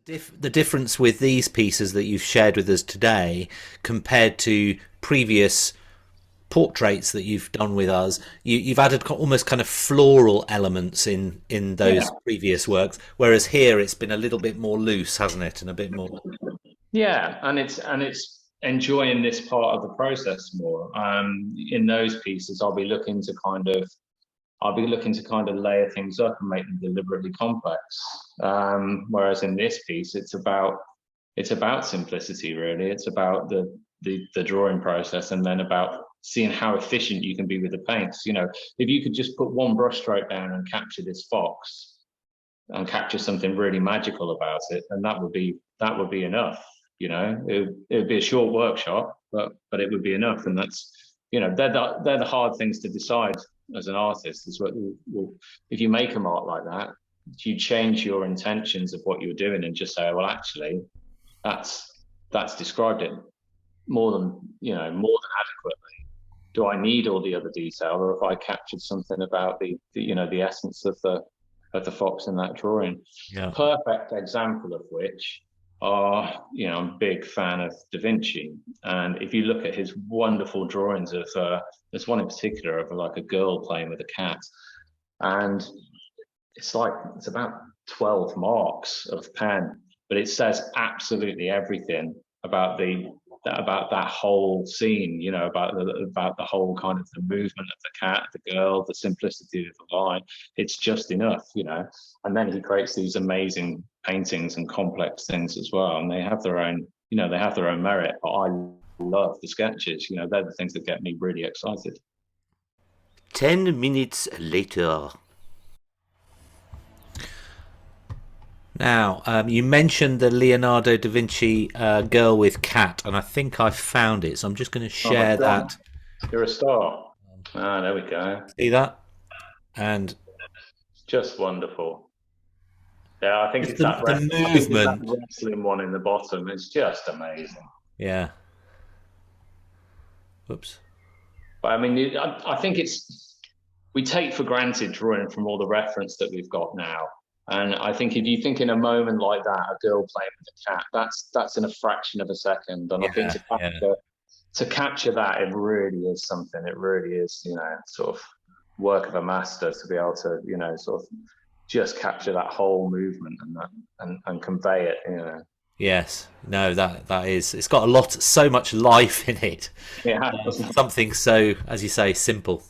The difference with these pieces that you've shared with us today compared to previous portraits that you've done with us, you've added almost kind of floral elements in Yeah, those previous works, whereas here it's been a little bit more loose, hasn't it, and a bit more. yeah, and it's enjoying this part of the process more. In those pieces, I'll be looking to kind of layer things up and make them deliberately complex. Whereas in this piece, it's about simplicity, really. It's about the drawing process, and then about seeing how efficient you can be with the paints. You know, if you could just put one brushstroke down and capture this fox and capture something really magical about it, then that would be enough. You know, it would be a short workshop, but it would be enough, and that's, you know, they're the hard things to decide as an artist. Is what, well, if you make a art like that, you change your intentions of what you're doing and just say, well, actually, that's that's described it more than, you know, more than adequately. Do I need all the other detail, or if I captured something about the you know, the essence of the fox in that drawing? Yeah. Perfect example of which are, you know, I'm a big fan of Da Vinci, and if you look at his wonderful drawings of there's one in particular of like a girl playing with a cat, and it's about 12 marks of pen, but it says absolutely everything about about that whole scene, you know, about the whole kind of the movement of the cat, the girl, the simplicity of the line. It's just enough, you know. And then he creates these amazing paintings and complex things as well, and they have their own, you know, they have their own merit. But I love the sketches. You know, they're the things that get me really excited. 10 minutes later. Now, you mentioned the Leonardo da Vinci girl with cat, and I think I found it. So I'm just going to Oh my share God, that. you're a star. Ah, there we go. See that? And Just wonderful. Yeah, I think just it's that the I think it's that movement. wrestling one in the bottom. It's just amazing. Yeah. Whoops. But I mean, I think it's we take for granted drawing from all the reference that we've got now. And I think if you think in a moment like that, a girl playing with a cat, that's in a fraction of a second. And I think Yeah. Yeah. to capture that, it really is something. It really is, you know, sort of work of a master to be able to, you know, sort of just capture that whole movement and that and convey it, you know. Yes. No, that is. It's got a lot, so much life in it. Yeah, For something so, as you say, simple.